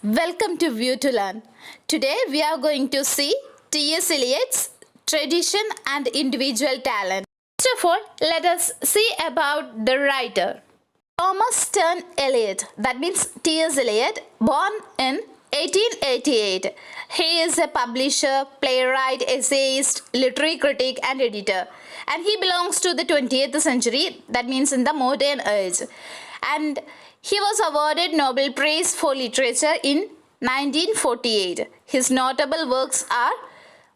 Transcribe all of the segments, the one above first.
welcome to View to Learn. Today we are going to see T.S. Eliot's tradition and individual talent. First of all, let us see about the writer. Thomas Sterne Eliot, that means T.S. Eliot, born in 1888. He is a publisher, playwright, essayist, literary critic and editor. And he belongs to the 20th century, that means in the modern age. And he was awarded Nobel Prize for Literature in 1948. His notable works are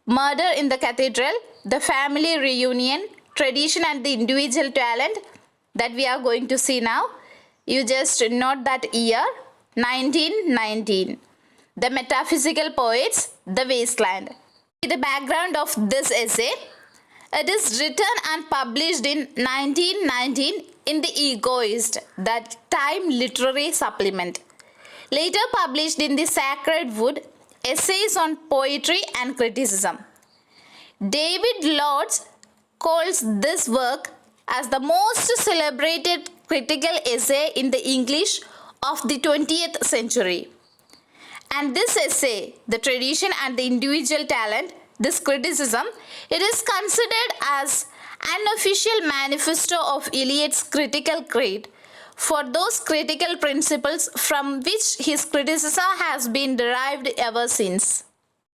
Murder in the Cathedral, The Family Reunion, Tradition and the Individual Talent, that we are going to see now. You just note that year, 1919. The Metaphysical Poets, The Wasteland. The background of this essay, it is written and published in 1919 in The Egoist, that Time Literary Supplement. Later published in The Sacred Wood, Essays on Poetry and Criticism. David Lodge calls this work as the most celebrated critical essay in the English of the 20th century. And this essay, The Tradition and the Individual Talent, this criticism, it is considered as an official manifesto of Eliot's critical creed for those critical principles from which his criticism has been derived ever since.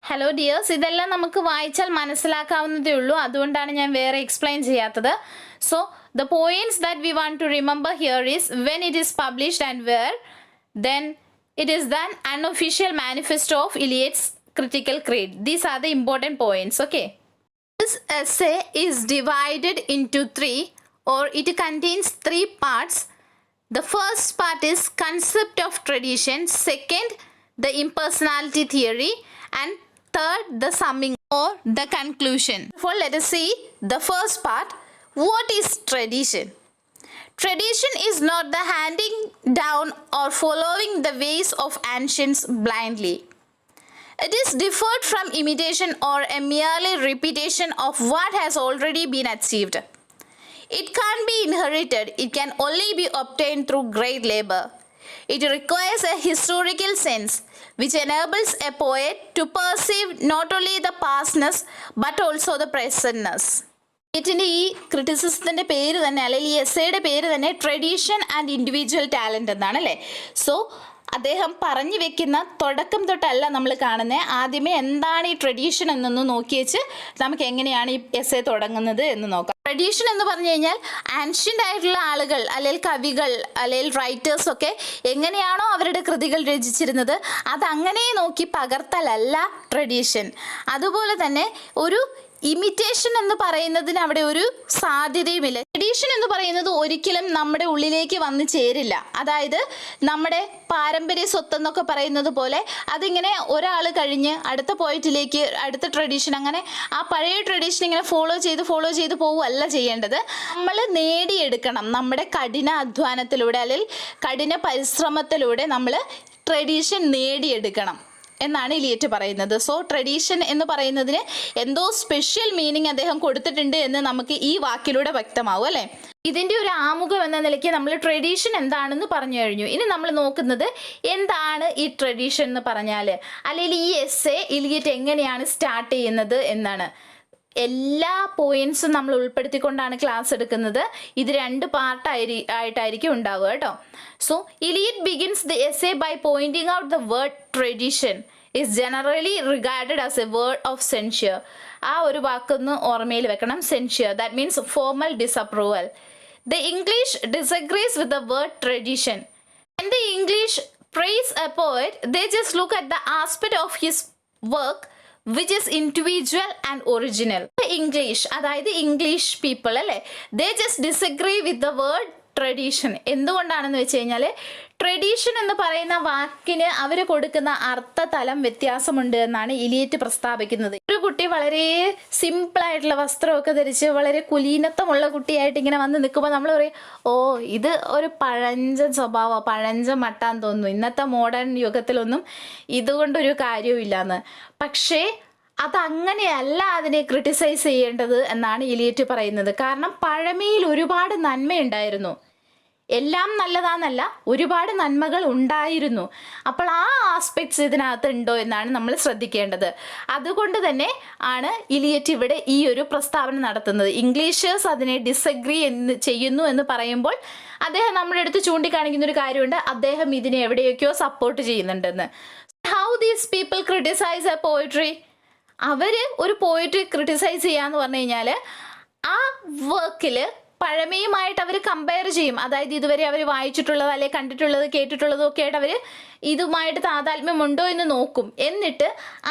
Hello dears, ഇതെല്ലാം നമുക്ക് വായിച്ചാൽ മനസ്സിലാക്കാവുന്നതേ ഉള്ളൂ, അതുകൊണ്ടാണ് ഞാൻ വേറെ explain ചെയ്യാത്തത്. So the points that we want to remember here is when it is published and where, then it is the unofficial manifesto of Eliot's critical creed. These are the important points, okay? This essay is divided into three, or it contains three parts. The first part is concept of tradition, second the impersonality theory, and third the summing or the conclusion. Therefore, let us see the first part. What is tradition? Tradition is not the handing down or following the ways of ancients blindly. It is different from imitation or a merely repetition of what has already been achieved. It can't be inherited. It can only be obtained through great labor. It requires a historical sense which enables a poet to perceive not only the pastness but also the presentness. ഇതിൻ്റെ ഈ ക്രിറ്റിസിസത്തിൻ്റെ പേര് തന്നെ, അല്ലെങ്കിൽ ഈ എസ്സേയുടെ പേര് തന്നെ tradition and individual talent എന്നാണ് അല്ലേ. സോ അദ്ദേഹം പറഞ്ഞു വെക്കുന്ന തുടക്കം തൊട്ടല്ല നമ്മൾ കാണുന്നത്. ആദ്യമേ എന്താണ് ഈ ട്രഡീഷൻ എന്നൊന്ന് നോക്കി വെച്ച് നമുക്ക് എങ്ങനെയാണ് ഈ എസ്സേ തുടങ്ങുന്നത് എന്ന് നോക്കാം. ട്രഡീഷൻ എന്ന് പറഞ്ഞു കഴിഞ്ഞാൽ ആൻഷ്യൻ്റ് ആയിട്ടുള്ള ആളുകൾ അല്ലെങ്കിൽ കവികൾ അല്ലെങ്കിൽ റൈറ്റേഴ്സ് ഒക്കെ എങ്ങനെയാണോ അവരുടെ കൃതികൾ രചിച്ചിരുന്നത് അതങ്ങനെ നോക്കി പകർത്തലല്ല ട്രഡീഷൻ. അതുപോലെ തന്നെ ഒരു ഇമിറ്റേഷൻ എന്ന് പറയുന്നതിന് അവിടെ ഒരു സാധ്യതയുമില്ല. ട്രഡീഷൻ എന്ന് പറയുന്നത് ഒരിക്കലും നമ്മുടെ ഉള്ളിലേക്ക് വന്ന് ചേരില്ല. അതായത് നമ്മുടെ പാരമ്പര്യ സ്വത്തെന്നൊക്കെ പറയുന്നത് പോലെ അതിങ്ങനെ ഒരാൾ കഴിഞ്ഞ് അടുത്ത പോയിന്റിലേക്ക് അടുത്ത ട്രഡീഷൻ, അങ്ങനെ ആ പഴയ ട്രഡീഷൻ ഇങ്ങനെ ഫോളോ ചെയ്ത് പോവുകയല്ല ചെയ്യേണ്ടത്. നമ്മൾ നേടിയെടുക്കണം. നമ്മുടെ കഠിന അധ്വാനത്തിലൂടെ അല്ലെങ്കിൽ കഠിന പരിശ്രമത്തിലൂടെ നമ്മൾ ട്രഡീഷൻ നേടിയെടുക്കണം എന്നാണ് എലിയറ്റ് പറയുന്നത്. സോ ട്രഡീഷൻ എന്ന് പറയുന്നതിന് എന്തോ സ്പെഷ്യൽ മീനിങ് അദ്ദേഹം കൊടുത്തിട്ടുണ്ട് എന്ന് നമുക്ക് ഈ വാക്കിലൂടെ വ്യക്തമാവും അല്ലേ. ഇതിൻ്റെ ഒരു ആമുഖം എന്ന നിലയ്ക്ക് നമ്മൾ ട്രഡീഷൻ എന്താണെന്ന് പറഞ്ഞു കഴിഞ്ഞു. ഇനി നമ്മൾ നോക്കുന്നത് എന്താണ് ഈ ട്രഡീഷൻ എന്ന് പറഞ്ഞാൽ, അല്ലെങ്കിൽ ഈ എസ്സേ എലിയറ്റ് എങ്ങനെയാണ് സ്റ്റാർട്ട് ചെയ്യുന്നത് എന്നാണ്. എല്ലാ പോയിന്റ്സും നമ്മൾ ഉൾപ്പെടുത്തിക്കൊണ്ടാണ് ക്ലാസ് എടുക്കുന്നത്. ഇത് രണ്ട് ആയിട്ടായിരിക്കും ഉണ്ടാവുക കേട്ടോ. So Eliot begins the essay by pointing out the word tradition is generally regarded as a word of censure. ആ ഒരു വാക്കൊന്ന് ഓർമ്മയിൽ വെക്കണം, censure. That means formal disapproval. The English disagrees with the word tradition. When the English praise a poet, they just look at the aspect of his work which is individual and original. The English, അതായത് English people അല്ലേ, they just disagree with the word tradition. എന്തുകൊണ്ടാണെന്ന് വെച്ച് കഴിഞ്ഞാൽ tradition എന്ന് പറയുന്ന വാക്കിന് അവർ കൊടുക്കുന്ന അർത്ഥതലം വ്യത്യാസമുണ്ട് എന്നാണ് എലിയറ്റ് പ്രസ്താവിക്കുന്നത്. ഒരു കുട്ടി വളരെ സിമ്പിളായിട്ടുള്ള വസ്ത്രമൊക്കെ ധരിച്ച് വളരെ കുലീനത്വമുള്ള കുട്ടിയായിട്ട് ഇങ്ങനെ വന്ന് നിൽക്കുമ്പോൾ നമ്മൾ പറയും, ഓ ഇത് ഒരു പഴഞ്ചൻ സ്വഭാവം, പഴഞ്ചൻ മട്ടാന്ന് തോന്നുന്നു, ഇന്നത്തെ മോഡേൺ യുഗത്തിലൊന്നും ഇതുകൊണ്ടൊരു കാര്യവുമില്ലാന്ന്. പക്ഷേ അതങ്ങനെയല്ല അതിനെ ക്രിട്ടിസൈസ് ചെയ്യേണ്ടത് എന്നാണ് എലിയറ്റ് പറയുന്നത്. കാരണം പഴമയിൽ ഒരുപാട് നന്മയുണ്ടായിരുന്നു. എല്ലാം നല്ലതാന്നല്ല, ഒരുപാട് നന്മകൾ ഉണ്ടായിരുന്നു. അപ്പോൾ ആ ആസ്പെക്ട്സ് ഇതിനകത്ത് ഉണ്ടോ എന്നാണ് നമ്മൾ ശ്രദ്ധിക്കേണ്ടത്. അതുകൊണ്ട് തന്നെ ആണ് ഇലിയറ്റ് ഇവിടെ ഈ ഒരു പ്രസ്താവന നടത്തുന്നത്. ഇംഗ്ലീഷേഴ്സ് അതിനെ ഡിസഗ്രി ചെയ്യുന്നു എന്ന് പറയുമ്പോൾ അദ്ദേഹം നമ്മുടെ അടുത്ത് ചൂണ്ടിക്കാണിക്കുന്ന ഒരു കാര്യമുണ്ട്, അദ്ദേഹം ഇതിനെ എവിടെയൊക്കെയോ സപ്പോർട്ട് ചെയ്യുന്നുണ്ടെന്ന്. How these people criticise a poetry? അവർ ഒരു പോയിട്രി ക്രിട്ടിസൈസ് ചെയ്യാന്ന് പറഞ്ഞു കഴിഞ്ഞാൽ ആ വർക്കിൽ പഴമയുമായിട്ട് അവർ കമ്പയർ ചെയ്യും. അതായത് ഇതുവരെ അവർ വായിച്ചിട്ടുള്ളത് അല്ലെങ്കിൽ കണ്ടിട്ടുള്ളത് കേട്ടിട്ടുള്ളതും ഒക്കെ ആയിട്ട് അവർ ഇതുമായിട്ട് താതാത്മ്യമുണ്ടോ എന്ന് നോക്കും. എന്നിട്ട്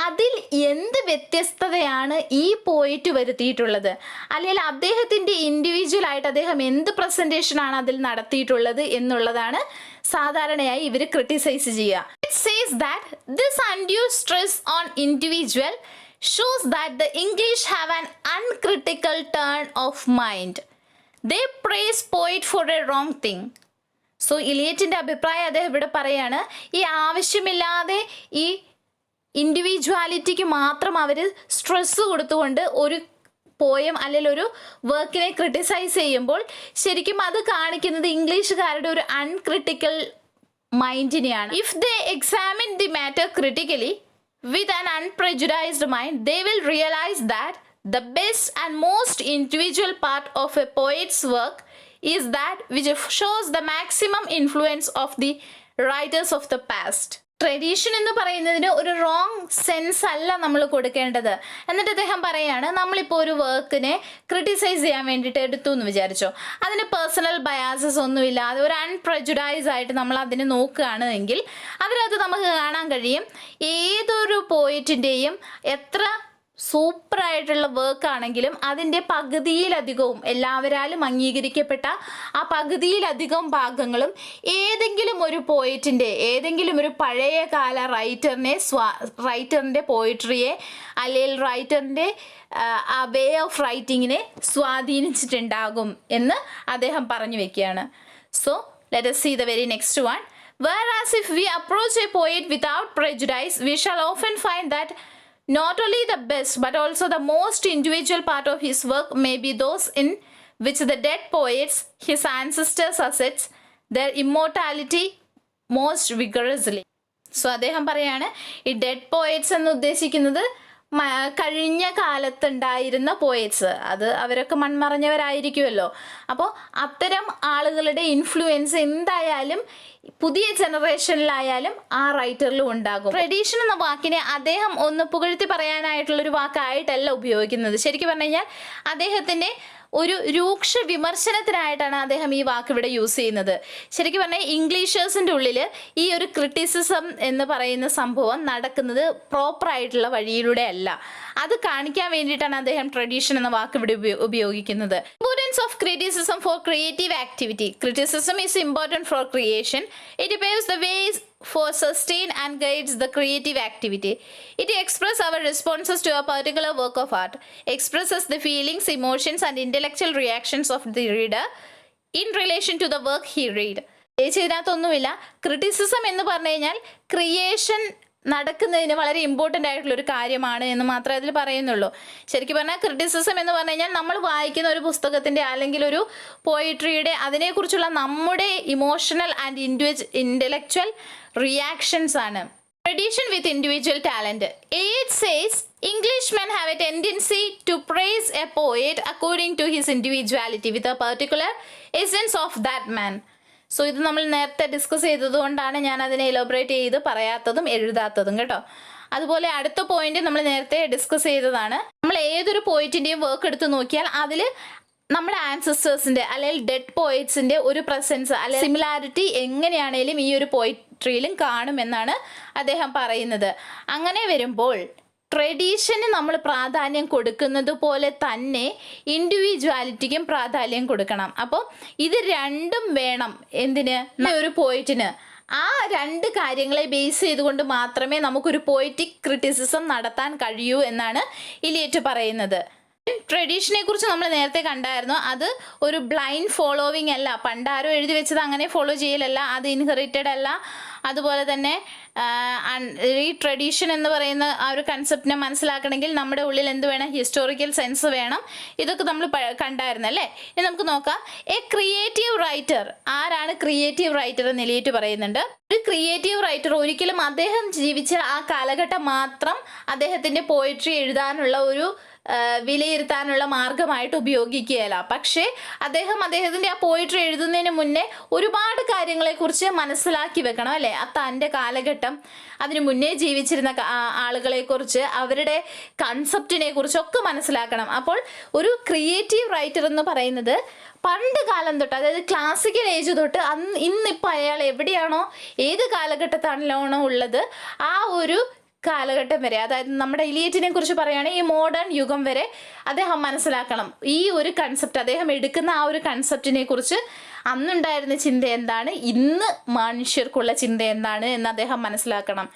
അതിൽ എന്ത് വ്യത്യസ്തതയാണ് ഈ പോയിറ്റ് വരുത്തിയിട്ടുള്ളത്, അല്ലെങ്കിൽ അദ്ദേഹത്തിൻ്റെ ഇൻഡിവിജ്വൽ ആയിട്ട് അദ്ദേഹം എന്ത് പ്രസൻറ്റേഷനാണ് അതിൽ നടത്തിയിട്ടുള്ളത് എന്നുള്ളതാണ് സാധാരണയായി ഇവർ ക്രിട്ടിസൈസ് ചെയ്യുക. It says that this undue stress on individual shows that the English have an uncritical turn of mind. They praise poet for a wrong thing. So ഇലിയറ്റിൻ്റെ അഭിപ്രായം അദ്ദേഹം ഇവിടെ പറയാണ്, ഈ ആവശ്യമില്ലാതെ ഈ ഇൻഡിവിജ്വാലിറ്റിക്ക് മാത്രം അവർ സ്ട്രെസ് കൊടുത്തുകൊണ്ട് ഒരു പോയം അല്ലെങ്കിൽ ഒരു വർക്കിനെ ക്രിട്ടിസൈസ് ചെയ്യുമ്പോൾ ശരിക്കും അത് കാണിക്കുന്നത് ഇംഗ്ലീഷുകാരുടെ ഒരു അൺക്രിട്ടിക്കൽ മൈൻഡിനെയാണ്. If they examine the matter critically with an unprejudiced mind, they will realize that the best and most individual part of a poet's work is that which shows the maximum influence of the writers of the past. Tradition എന്ന് പറയുന്നതിന് ഒരു wrong sense അല്ല നമ്മൾ കൊടുക്കേണ്ടത്. എന്നിട്ട് അദ്ദേഹം പറയാണ്, നമ്മളിപ്പോൾ ഒരു വർക്കിനെ ക്രിട്ടിസൈസ് ചെയ്യാൻ വേണ്ടിയിട്ട് എടുത്തു എന്ന് വിചാരിച്ചോ, അതിന് പേഴ്സണൽ ബയാസസ് ഒന്നുമില്ലാതെ ഒരു അൺപ്രജുഡൈസ് ആയിട്ട് നമ്മൾ അതിനെ നോക്കുകയാണ് എങ്കിൽ അതിനകത്ത് നമുക്ക് കാണാൻ കഴിയും ഏതൊരു പോയിറ്റിൻ്റെയും എത്ര സൂപ്പറായിട്ടുള്ള വർക്കാണെങ്കിലും അതിൻ്റെ പകുതിയിലധികവും എല്ലാവരാലും അംഗീകരിക്കപ്പെട്ട ആ പകുതിയിലധികം ഭാഗങ്ങളും ഏതെങ്കിലും ഒരു പോയിറ്റിൻ്റെ ഏതെങ്കിലും ഒരു പഴയ കാല റൈറ്ററിൻ്റെ പോയിട്രിയെ അല്ലെങ്കിൽ റൈറ്ററിൻ്റെ ആ വേ ഓഫ് റൈറ്റിങ്ങിനെ സ്വാധീനിച്ചിട്ടുണ്ടാകും എന്ന് അദ്ദേഹം പറഞ്ഞു വെക്കുകയാണ്. So let us see the very next one. Whereas if we approach a poet without prejudice, we shall often find that not only the best but also the most individual part of his work may be those in which the dead poets, his ancestors, asserts their immortality most vigorously. So അദ്ദേഹം പറയാണ്, ഈ dead poets എന്ന് ഉദ്ദേശിക്കുന്നത് കഴിഞ്ഞ കാലത്തുണ്ടായിരുന്ന poets, അത് അവരൊക്കെ മൺമറഞ്ഞവരായിരിക്കുമല്ലോ. അപ്പോൾ അത്തരം ആളുകളുടെ ഇൻഫ്ലുവൻസ് എന്തായാലും പുതിയ ജനറേഷനിലായാലും ആ റൈറ്ററിലും ഉണ്ടാകും. ട്രഡീഷൻ എന്ന വാക്കിനെ അദ്ദേഹം ഒന്ന് പുകഴ്ത്തി പറയാനായിട്ടുള്ളൊരു വാക്കായിട്ടല്ല ഉപയോഗിക്കുന്നത്. ശരിക്കും പറഞ്ഞു കഴിഞ്ഞാൽ അദ്ദേഹത്തിൻ്റെ ഒരു രൂക്ഷ വിമർശനത്തിനായിട്ടാണ് അദ്ദേഹം ഈ വാക്ക് ഇവിടെ യൂസ് ചെയ്യുന്നത്. ശരിക്കും പറഞ്ഞാൽ ഇംഗ്ലീഷേഴ്സിൻ്റെ ഉള്ളിൽ ഈ ഒരു ക്രിറ്റിസിസം എന്ന് പറയുന്ന സംഭവം നടക്കുന്നത് പ്രോപ്പറായിട്ടുള്ള വഴിയിലൂടെ അല്ല. അത് കാണിക്കാൻ വേണ്ടിയിട്ടാണ് അദ്ദേഹം ട്രഡീഷൻ എന്ന വാക്ക് ഇവിടെ ഉപയോഗിക്കുന്നത്. Importance of criticism for creative activity. Criticism is important for creation. It paves the ways for sustain and guides the creative activity. It expresses our responses to a particular work of art, expresses the feelings, emotions and intellectual reactions of the reader in relation to the work he read. ഇതിനകത്തൊന്നുമില്ല. Criticism എന്ന് പറഞ്ഞു കഴിഞ്ഞാൽ creation നടക്കുന്നതിന് വളരെ important ആയിട്ടുള്ളൊരു കാര്യമാണ് എന്ന് മാത്രമേ അതിൽ പറയുന്നുള്ളൂ. ശരിക്കും പറഞ്ഞാൽ ക്രിറ്റിസിസം എന്ന് പറഞ്ഞു കഴിഞ്ഞാൽ നമ്മൾ വായിക്കുന്ന ഒരു പുസ്തകത്തിൻ്റെ അല്ലെങ്കിൽ ഒരു പോയിട്രിയുടെ അതിനെക്കുറിച്ചുള്ള നമ്മുടെ ഇമോഷണൽ ആൻഡ് ഇൻ്റലക്ച്വൽ റിയാക്ഷൻസ് ആണ്. Tradition with individual talent. It says Englishmen have a tendency to praise a poet according to his individuality with a particular essence of that man. So ഇത് നമ്മൾ നേരത്തെ ഡിസ്കസ് ചെയ്തതുകൊണ്ടാണ് ഞാൻ അതിനെ elaborate ചെയ്ത് പറയാത്തതും എഴുതാത്തതും കേട്ടോ. അതുപോലെ അടുത്ത പോയിന്റ് നമ്മൾ നേരത്തെ ഡിസ്കസ് ചെയ്തതാണ്. നമ്മൾ ഏതൊരു പോയിറ്റിൻ്റെയും വർക്ക് എടുത്ത് നോക്കിയാൽ അതിൽ നമ്മുടെ ആൻസസ്റ്റേഴ്സിൻ്റെ അല്ലെങ്കിൽ ഡെഡ് പോയിറ്റ്സിൻ്റെ ഒരു പ്രസൻസ് അല്ലെങ്കിൽ സിമിലാരിറ്റി എങ്ങനെയാണേലും ഈ ഒരു പോയിട്രിയിലും കാണുമെന്നാണ് അദ്ദേഹം പറയുന്നത്. അങ്ങനെ വരുമ്പോൾ ട്രഡീഷന് നമ്മൾ പ്രാധാന്യം കൊടുക്കുന്നത് പോലെ തന്നെ ഇൻഡിവിജ്വാലിറ്റിക്കും പ്രാധാന്യം കൊടുക്കണം. അപ്പോൾ ഇത് രണ്ടും വേണം എന്തിന്, ഒരു പോയിറ്റിന്. ആ രണ്ട് കാര്യങ്ങളെ ബേസ് ചെയ്തുകൊണ്ട് മാത്രമേ നമുക്കൊരു പോയിറ്റിക് ക്രിറ്റിസിസം നടത്താൻ കഴിയൂ എന്നാണ് ഇലിയറ്റ് പറയുന്നത്. ട്രഡീഷനെ കുറിച്ച് നമ്മൾ നേരത്തെ കണ്ടായിരുന്നു. അത് ഒരു ബ്ലൈൻഡ് ഫോളോവിങ് അല്ല, പണ്ടാരോ എഴുതി വെച്ചത് അങ്ങനെ ഫോളോ ചെയ്യലല്ല, അത് ഇൻഹെറിറ്റഡ് അല്ല. അതുപോലെ തന്നെ ഈ ട്രഡീഷൻ എന്ന് പറയുന്ന ആ ഒരു കൺസെപ്റ്റിനെ മനസ്സിലാക്കണമെങ്കിൽ നമ്മുടെ ഉള്ളിൽ എന്ത് വേണം? ഹിസ്റ്റോറിക്കൽ സെൻസ് വേണം. ഇതൊക്കെ നമ്മൾ കണ്ടായിരുന്നു അല്ലേ? ഇനി നമുക്ക് നോക്കാം. A creative writer. ആരാണ് ക്രിയേറ്റീവ് റൈറ്റർ എന്ന് എലിയറ്റ് പറയുന്നുണ്ട്. ഒരു ക്രിയേറ്റീവ് റൈറ്റർ ഒരിക്കലും അദ്ദേഹം ജീവിച്ച ആ കാലഘട്ടം മാത്രം അദ്ദേഹത്തിൻ്റെ പോയിട്രി എഴുതാനുള്ള ഒരു വിലയിരുത്താനുള്ള മാർഗമായിട്ട് ഉപയോഗിക്കുകയല്ല. പക്ഷേ അദ്ദേഹത്തിൻ്റെ ആ പോയിട്രി എഴുതുന്നതിന് മുന്നേ ഒരുപാട് കാര്യങ്ങളെക്കുറിച്ച് മനസ്സിലാക്കി വെക്കണം അല്ലേ? തൻ്റെ കാലഘട്ടം, അതിന് മുന്നേ ജീവിച്ചിരുന്ന ആളുകളെക്കുറിച്ച്, അവരുടെ കൺസെപ്റ്റിനെ കുറിച്ചൊക്കെ മനസ്സിലാക്കണം. അപ്പോൾ ഒരു ക്രിയേറ്റീവ് റൈറ്റർ എന്ന് പറയുന്നത് പണ്ട് കാലം തൊട്ട്, അതായത് ക്ലാസിക്കൽ ഏജ് തൊട്ട് ഇന്നിപ്പോൾ അയാൾ എവിടെയാണോ, ഏത് കാലഘട്ടത്താണല്ലോ ഉള്ളത്, ആ ഒരു കാലഘട്ടം വരെ, അതായത് നമ്മുടെ ഇലിയറ്റിനെ കുറിച്ച് പറയുകയാണെങ്കിൽ ഈ മോഡേൺ യുഗം വരെ അദ്ദേഹം മനസ്സിലാക്കണം. ഈ ഒരു കൺസെപ്റ്റ്, അദ്ദേഹം എടുക്കുന്ന ആ ഒരു കൺസെപ്റ്റിനെ കുറിച്ച് അന്നുണ്ടായിരുന്ന ചിന്ത എന്താണ്, ഇന്ന് മനുഷ്യർക്കുള്ള ചിന്ത എന്താണ് എന്ന് അദ്ദേഹം മനസ്സിലാക്കണം.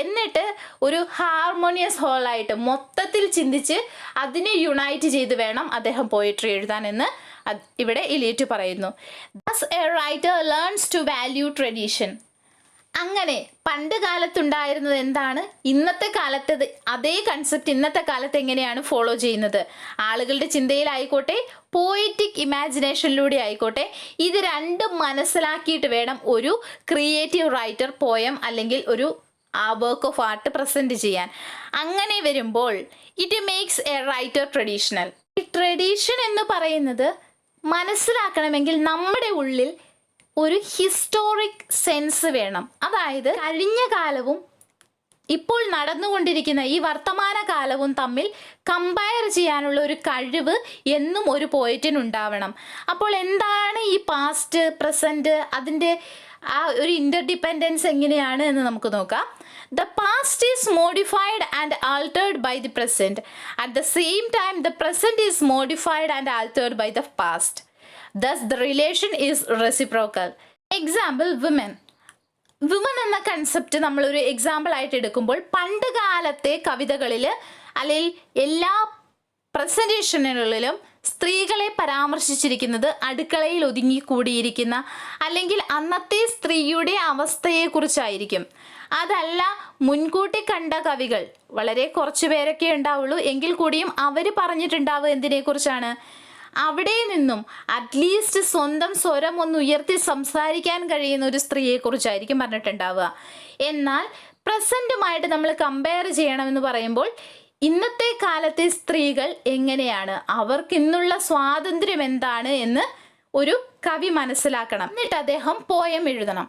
എന്നിട്ട് ഒരു ഹാർമോണിയസ് ഹോളായിട്ട് മൊത്തത്തിൽ ചിന്തിച്ച് അതിനെ യുണൈറ്റ് ചെയ്ത് വേണം അദ്ദേഹം പോയിട്രി എഴുതാൻ എന്ന് ഇവിടെ ഇലിയറ്റ് പറയുന്നു. Thus a writer learns to value tradition. അങ്ങനെ പണ്ട് കാലത്തുണ്ടായിരുന്നത് എന്താണ്, ഇന്നത്തെ കാലത്ത് അതേ കൺസെപ്റ്റ് ഇന്നത്തെ കാലത്ത് എങ്ങനെയാണ് ഫോളോ ചെയ്യുന്നത്? ആളുകളുടെ ചിന്തയിലായിക്കോട്ടെ, പോയറ്റിക് ഇമാജിനേഷനിലൂടെ ആയിക്കോട്ടെ, ഇത് രണ്ടും മനസ്സിലാക്കിയിട്ട് വേണം ഒരു ക്രിയേറ്റീവ് റൈറ്റർ പോയം അല്ലെങ്കിൽ ഒരു വർക്ക് ഓഫ് ആർട്ട് പ്രസൻറ്റ് ചെയ്യാൻ. അങ്ങനെ വരുമ്പോൾ it makes A writer traditional. ഈ ട്രഡീഷൻ എന്ന് പറയുന്നത് മനസ്സിലാക്കണമെങ്കിൽ നമ്മുടെ ഉള്ളിൽ ഒരു ഹിസ്റ്റോറിക് സെൻസ് വേണം. അതായത് കഴിഞ്ഞ കാലവും ഇപ്പോൾ നടന്നുകൊണ്ടിരിക്കുന്ന ഈ വർത്തമാന കാലവും തമ്മിൽ കമ്പയർ ചെയ്യാനുള്ള ഒരു കഴിവ് എന്നും ഒരു പോയറ്റിനുണ്ടാവണം. അപ്പോൾ എന്താണ് ഈ പാസ്റ്റ്, പ്രസൻറ്റ്, അതിൻ്റെ ആ ഒരു ഇൻ്റർഡിപ്പെൻഡൻസ് എങ്ങനെയാണ് എന്ന് നമുക്ക് നോക്കാം. The past is modified and altered by the present. At the same time, the present is modified and altered by the past. Thus, the relation is reciprocal. Example, women. Women എന്ന concept നമ്മളൊരു example ആയിട്ട് എടുക്കുമ്പോൾ പണ്ട് കാലത്തെ കവിതകളിൽ അല്ലെങ്കിൽ എല്ലാ പ്രസൻറ്റേഷനുകളിലും സ്ത്രീകളെ പരാമർശിച്ചിരിക്കുന്നത് അടുക്കളയിൽ ഒതുങ്ങിക്കൂടിയിരിക്കുന്ന അല്ലെങ്കിൽ അന്നത്തെ സ്ത്രീയുടെ അവസ്ഥയെക്കുറിച്ചായിരിക്കും. അതല്ല മുൻകൂട്ടി കണ്ട കവികൾ വളരെ കുറച്ച് പേരൊക്കെ ഉണ്ടാവുള്ളൂ, എങ്കിൽ കൂടിയും അവർ പറഞ്ഞിട്ടുണ്ടാവുക എന്തിനെക്കുറിച്ചാണ്? അവിടെ നിന്നും അറ്റ്ലീസ്റ്റ് സ്വന്തം സ്വരം ഒന്ന് ഉയർത്തി സംസാരിക്കാൻ കഴിയുന്ന ഒരു സ്ത്രീയെക്കുറിച്ചായിരിക്കും പറഞ്ഞിട്ടുണ്ടാവുക. എന്നാൽ പ്രസൻറ്റുമായിട്ട് നമ്മൾ കമ്പയർ ചെയ്യണമെന്ന് പറയുമ്പോൾ ഇന്നത്തെ കാലത്തെ സ്ത്രീകൾ എങ്ങനെയാണ്, അവർക്ക് ഇന്നുള്ള സ്വാതന്ത്ര്യം എന്താണ് എന്ന് ഒരു കവി മനസ്സിലാക്കണം. എന്നിട്ട് അദ്ദേഹം പോയം എഴുതണം.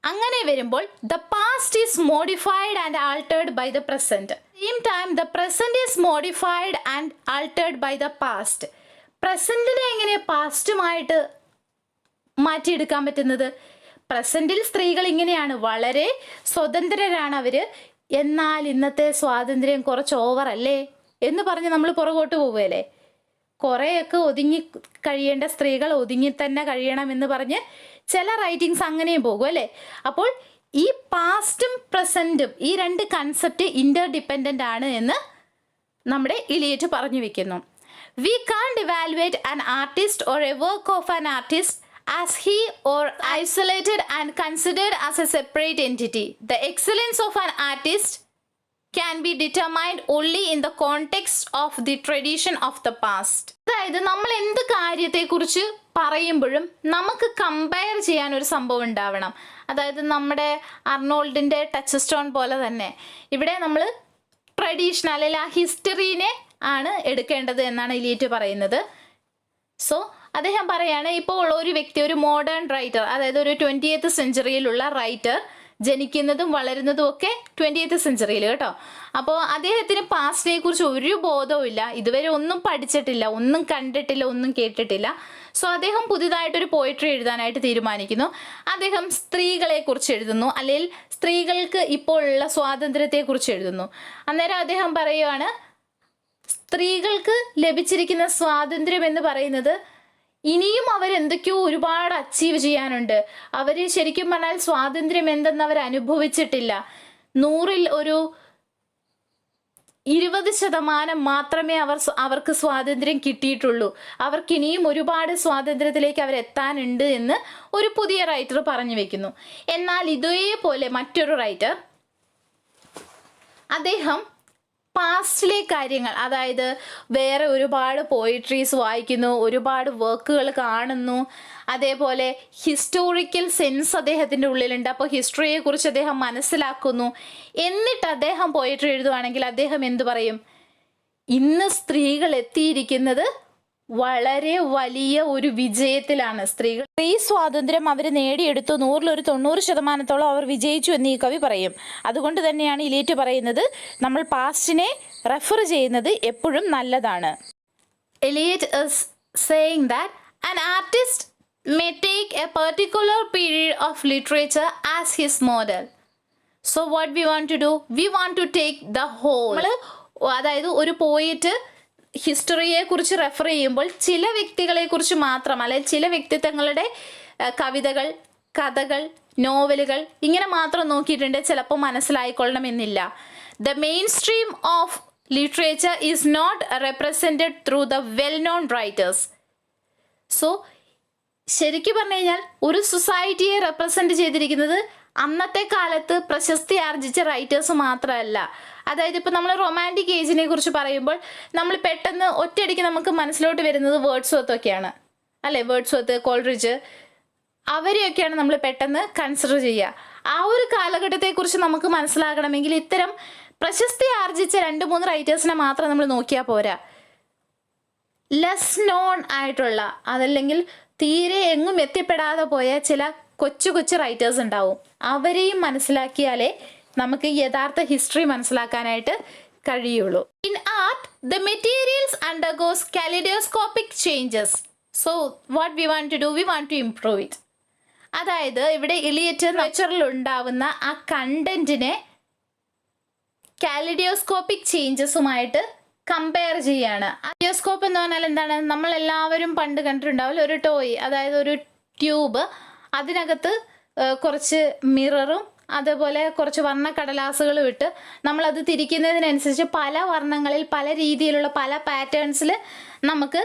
അങ്ങനെ വരുമ്പോൾ the past is modified and altered by the present. Same time the present is modified and altered by the past. പ്രസന്റിനെ എങ്ങനെ പാസ്റ്റുമായിട്ട് മാറ്റിയെടുക്കാൻ പറ്റുന്നത്? പ്രസന്റിൽ സ്ത്രീകൾ ഇങ്ങനെയാണ്, വളരെ സ്വതന്ത്രരാണ് അവർ. എന്നാൽ ഇന്നത്തെ സ്വാതന്ത്ര്യം കുറച്ച് ഓവർ അല്ലേ എന്ന് പറഞ്ഞ് നമ്മൾ പുറകോട്ട് പോവുകയല്ലേ? കുറേയൊക്കെ ഒതുങ്ങി കഴിയേണ്ട സ്ത്രീകൾ ഒതുങ്ങി തന്നെ കഴിയണമെന്ന് പറഞ്ഞ് ചില റൈറ്റിങ്സ് അങ്ങനെയും പോകും അല്ലേ? അപ്പോൾ ഈ പാസ്റ്റും പ്രസൻറ്റും ഈ രണ്ട് കൺസെപ്റ്റ് ഇൻ്റർഡിപ്പെൻഡൻ്റ് ആണ് എന്ന് നമ്മുടെ ഇലിയറ്റ് പറഞ്ഞു വെക്കുന്നു. We can't evaluate an artist or a work of an artist as he or isolated and considered as a separate entity. The excellence of an artist can be determined only in the context of the tradition of the past. അതായത് നമ്മൾ എന്ത് കാര്യത്തെക്കുറിച്ച് പറയുമ്പോഴും നമുക്ക് compare ചെയ്യാൻ ഒരു സംഭവം ഉണ്ടാവണം. അതായത് നമ്മുടെ അർണോൾഡിൻ്റെ ടച്ച് സ്റ്റോൺ പോലെ തന്നെ ഇവിടെ നമ്മൾ ട്രഡീഷൻ അല്ലെങ്കിൽ ആ ഹിസ്റ്ററീനെ ആണ് എടുക്കേണ്ടത് എന്നാണ് ഇലിയറ്റ് പറയുന്നത്. സോ അദ്ദേഹം പറയാണ്, ഇപ്പോൾ ഒരു വ്യക്തി, ഒരു മോഡേൺ റൈറ്റർ, അതായത് ഒരു 20th സെഞ്ച്വറിയിലുള്ള റൈറ്റർ, ജനിക്കുന്നതും വളരുന്നതും ഒക്കെ 20th സെഞ്ച്വറിയിൽ കേട്ടോ. അപ്പോൾ അദ്ദേഹത്തിന് പാസ്റ്റിനെ കുറിച്ച് ഒരു ബോധവും ഇല്ല, ഇതുവരെ ഒന്നും പഠിച്ചിട്ടില്ല, ഒന്നും കണ്ടിട്ടില്ല, ഒന്നും കേട്ടിട്ടില്ല. സോ അദ്ദേഹം പുതിയതായിട്ടൊരു പോയിട്രി എഴുതാനായിട്ട് തീരുമാനിക്കുന്നു. അദ്ദേഹം സ്ത്രീകളെക്കുറിച്ച് എഴുതുന്നു, അല്ലെങ്കിൽ സ്ത്രീകൾക്ക് ഇപ്പോൾ ഉള്ള സ്വാതന്ത്ര്യത്തെക്കുറിച്ച് എഴുതുന്നു. അന്നേരം അദ്ദേഹം പറയുകയാണ്, സ്ത്രീകൾക്ക് ലഭിച്ചിരിക്കുന്ന സ്വാതന്ത്ര്യം എന്ന് പറയുന്നത് ഇനിയും അവരെന്തൊക്കെയോ ഒരുപാട് അച്ചീവ് ചെയ്യാനുണ്ട്. അവർ ശരിക്കും പറഞ്ഞാൽ സ്വാതന്ത്ര്യം എന്തെന്ന് അവർ അനുഭവിച്ചിട്ടില്ല. 100ൽ ഒരു 20% മാത്രമേ അവർക്ക് സ്വാതന്ത്ര്യം കിട്ടിയിട്ടുള്ളൂ. അവർക്ക് ഇനിയും ഒരുപാട് സ്വാതന്ത്ര്യത്തിലേക്ക് അവരെത്താനുണ്ട് എന്ന് ഒരു പുതിയ റൈറ്റർ പറഞ്ഞു വെക്കുന്നു. എന്നാൽ ഇതേപോലെ മറ്റൊരു റൈറ്റർ, അദ്ദേഹം പാസ്റ്റിലെ കാര്യങ്ങൾ, അതായത് വേറെ ഒരുപാട് പോയിട്രീസ് വായിക്കുന്നു, ഒരുപാട് വർക്കുകൾ കാണുന്നു, അതേപോലെ ഹിസ്റ്റോറിക്കൽ സെൻസ് അദ്ദേഹത്തിൻ്റെ ഉള്ളിലുണ്ട്. അപ്പോൾ ഹിസ്റ്ററിയെക്കുറിച്ച് അദ്ദേഹം മനസ്സിലാക്കുന്നു. എന്നിട്ട് അദ്ദേഹം പോയിട്രി എഴുതുവാണെങ്കിൽ അദ്ദേഹം എന്തു പറയും? ഇന്ന് സ്ത്രീകൾ എത്തിയിരിക്കുന്നത് വളരെ വലിയ ഒരു വിജയത്തിലാണ്. സ്ത്രീ സ്വാതന്ത്ര്യം അവർ നേടിയെടുത്തു, 100% അവർ വിജയിച്ചു എന്ന് ഈ കവി പറയും. അതുകൊണ്ട് തന്നെയാണ് ഇലിയറ്റ് പറയുന്നത് നമ്മൾ പാസ്റ്റിനെ റെഫർ ചെയ്യുന്നത് എപ്പോഴും നല്ലതാണ്. Eliot is saying that an artist may take a particular period of literature as his model. So what we want to do? We want to take the whole. അതായത് ഒരു പോയിറ്റ് ഹിസ്റ്ററിയെക്കുറിച്ച് റെഫർ ചെയ്യുമ്പോൾ ചില വ്യക്തികളെക്കുറിച്ച് മാത്രം, അല്ലെങ്കിൽ ചില വ്യക്തിത്വങ്ങളുടെ കവിതകൾ, കഥകൾ, നോവലുകൾ ഇങ്ങനെ മാത്രം നോക്കിയിട്ടുണ്ട് ചിലപ്പോൾ മനസ്സിലായിക്കൊള്ളണമെന്നില്ല. The mainstream of literature is not represented through the well known writers. So ശരിക്കും പറഞ്ഞു കഴിഞ്ഞാൽ ഒരു സൊസൈറ്റിയെ റെപ്രസെൻറ്റ് ചെയ്തിരിക്കുന്നത് അന്നത്തെ കാലത്ത് പ്രശസ്തി ആർജിച്ച റൈറ്റേഴ്സ് മാത്രമല്ല. അതായത് ഇപ്പോൾ നമ്മൾ റൊമാൻറ്റിക് ഏജിനെ കുറിച്ച് പറയുമ്പോൾ നമ്മൾ പെട്ടെന്ന് ഒറ്റയടിക്ക് നമുക്ക് മനസ്സിലോട്ട് വരുന്നത് വേർഡ്സ്വർത്ത് ഒക്കെയാണ്, അല്ലേ? വേർഡ്സ്വർത്ത്, കോൾറിഡ്ജ്, അവരെയൊക്കെയാണ് നമ്മൾ പെട്ടെന്ന് കൺസിഡർ ചെയ്യുക. ആ ഒരു കാലഘട്ടത്തെക്കുറിച്ച് നമുക്ക് മനസ്സിലാക്കണമെങ്കിൽ ഇത്തരം പ്രശസ്തി ആർജിച്ച 2-3 റൈറ്റേഴ്സിനെ മാത്രം നമ്മൾ നോക്കിയാൽ പോരാ. ലെസ് നോൺ ആയിട്ടുള്ള, അതല്ലെങ്കിൽ തീരെ എങ്ങും എത്തിപ്പെടാതെ പോയ ചില കൊച്ചു കൊച്ചു റൈറ്റേഴ്സ് ഉണ്ടാവും. അവരെയും മനസ്സിലാക്കിയാലേ നമുക്ക് യഥാർത്ഥ ഹിസ്റ്ററി മനസ്സിലാക്കാനായിട്ട് കഴിയുള്ളൂ. In art the materials undergoes kaleidoscopic changes. So what we want to do? We want to improve it. അതായത് ഇവിടെ ഇലിയറ്റ് നേച്ചറിൽ ഉണ്ടാവുന്ന ആ കണ്ടന്റിനെ കാലിഡോസ്കോപ്പിക് ചേഞ്ചസുമായിട്ട് കമ്പയർ ചെയ്യാണ്. കാലിഡോസ്കോപ്പ് എന്ന് പറഞ്ഞാൽ എന്താണ്? നമ്മളെല്ലാവരും പണ്ട് കണ്ടിട്ടുണ്ടാവില്ല, ഒരു ടോയ്, അതായത് ഒരു ട്യൂബ്, അതിനകത്ത് കുറച്ച് മിററും അതേപോലെ കുറച്ച് വർണ്ണക്കടലാസുകളും ഇട്ട് നമ്മളത് തിരിക്കുന്നതിനനുസരിച്ച് പല വർണ്ണങ്ങളിൽ പല രീതിയിലുള്ള പല പാറ്റേൺസിൽ നമുക്ക്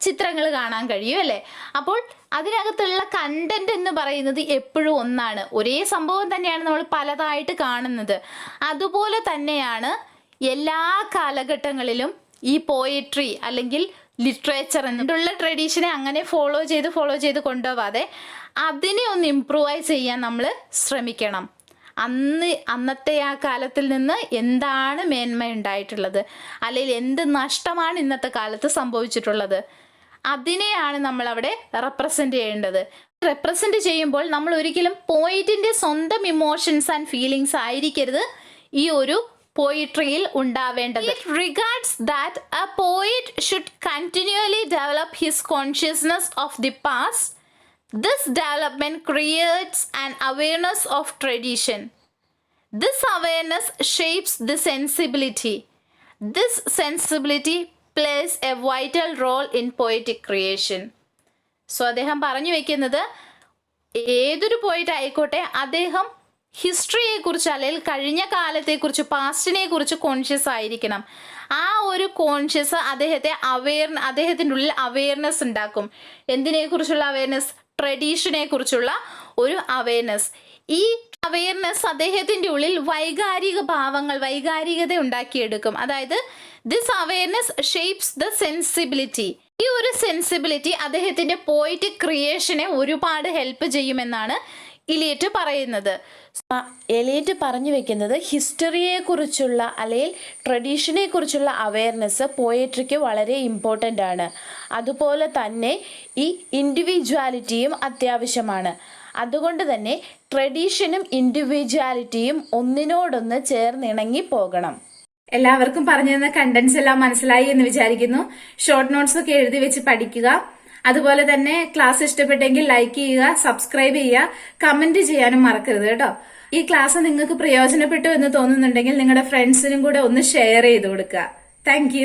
ചിത്രങ്ങൾ കാണാൻ കഴിയും, അല്ലേ? അപ്പോൾ അതിനകത്തുള്ള കണ്ടന്റ് എന്ന് പറയുന്നത് എപ്പോഴും ഒന്നാണ്. ഒരേ സംഭവം തന്നെയാണ് നമ്മൾ പലതായിട്ട് കാണുന്നത്. അതുപോലെ തന്നെയാണ് എല്ലാ കാലഘട്ടങ്ങളിലും ഈ പോയട്രി അല്ലെങ്കിൽ ലിറ്ററേച്ചർ എന്നുള്ള ട്രഡീഷനെ അങ്ങനെ ഫോളോ ചെയ്ത് കൊണ്ടുപോവാതെ അതിനെ ഒന്ന് ഇംപ്രൂവൈസ് ചെയ്യാൻ നമ്മൾ ശ്രമിക്കണം. അന്നത്തെ ആ കാലത്തിൽ നിന്ന് എന്താണ് മേന്മ ഉണ്ടായിട്ടുള്ളത്, അല്ലെങ്കിൽ എന്ത് നഷ്ടമാണ് ഇന്നത്തെ കാലത്ത് സംഭവിച്ചിട്ടുള്ളത്, അതിനെയാണ് നമ്മൾ അവിടെ റെപ്രസെൻ്റ് ചെയ്യേണ്ടത്. റെപ്രസെൻ്റ് ചെയ്യുമ്പോൾ നമ്മൾ ഒരിക്കലും പോയിറ്റിൻ്റെ സ്വന്തം ഇമോഷൻസ് ആൻഡ് ഫീലിങ്സ് ആയിരിക്കരുത് ഈ ഒരു പോയിട്രിയിൽ ഉണ്ടാവേണ്ടത്. It regards that a poet should continually develop his consciousness of the past. This development creates an awareness of tradition. This awareness shapes the sensibility. This sensibility plays a vital role in poetic creation. So അദ്ദേഹം പറഞ്ഞു വെക്കുന്നത് ഏതൊരു പോയിറ്റ് ആയിക്കോട്ടെ അദ്ദേഹം ഹിസ്റ്ററിയെക്കുറിച്ച് അല്ലെങ്കിൽ കഴിഞ്ഞ കാലത്തെക്കുറിച്ച്, പാസ്റ്റിനെ കുറിച്ച് കോൺഷ്യസ് ആയിരിക്കണം. ആ ഒരു കോൺഷ്യസ് അദ്ദേഹത്തിൻ്റെ ഉള്ളിൽ അവെയർനെസ് ഉണ്ടാക്കും. എന്തിനെക്കുറിച്ചുള്ള അവെയർനെസ്? ട്രഡീഷനെ കുറിച്ചുള്ള ഒരു അവെയർനെസ്. ഈ അവെയർനെസ് അദ്ദേഹത്തിൻ്റെ ഉള്ളിൽ വൈകാരികത ഉണ്ടാക്കിയെടുക്കും. അതായത് this awareness shapes the sensibility. ഈ ഒരു സെൻസിബിലിറ്റി അദ്ദേഹത്തിൻ്റെ പോയിറ്റിക് ക്രിയേഷനെ ഒരുപാട് ഹെൽപ്പ് ചെയ്യുമെന്നാണ് ഇലിയറ്റ് പറയുന്നത്. എലിയറ്റ് പറഞ്ഞു വെക്കുന്നത് ഹിസ്റ്ററിയെക്കുറിച്ചുള്ള അല്ലെങ്കിൽ ട്രഡീഷനെ കുറിച്ചുള്ള അവെയർനെസ് പോയട്രിക്ക് വളരെ ഇമ്പോർട്ടൻ്റ് ആണ്. അതുപോലെ തന്നെ ഈ ഇൻഡിവിജ്വാലിറ്റിയും അത്യാവശ്യമാണ്. അതുകൊണ്ട് തന്നെ ട്രഡീഷനും ഇൻഡിവിജ്വാലിറ്റിയും ഒന്നിനോടൊന്ന് ചേർന്നിണങ്ങി പോകണം. എല്ലാവർക്കും പറഞ്ഞു തന്ന കണ്ടന്റ്സ് എല്ലാം മനസ്സിലായി എന്ന് വിചാരിക്കുന്നു. ഷോർട്ട് നോട്ട്സ് ഒക്കെ എഴുതി വെച്ച് പഠിക്കുക. അതുപോലെ തന്നെ ക്ലാസ് ഇഷ്ടപ്പെട്ടെങ്കിൽ ലൈക്ക് ചെയ്യുക, സബ്സ്ക്രൈബ് ചെയ്യുക, കമന്റ് ചെയ്യാനും മറക്കരുത് കേട്ടോ. ഈ ക്ലാസ് നിങ്ങൾക്ക് പ്രയോജനപ്പെട്ടു എന്ന് തോന്നുന്നുണ്ടെങ്കിൽ നിങ്ങളുടെ ഫ്രണ്ട്സിനും കൂടെ ഒന്ന് ഷെയർ ചെയ്ത് കൊടുക്കുക. താങ്ക്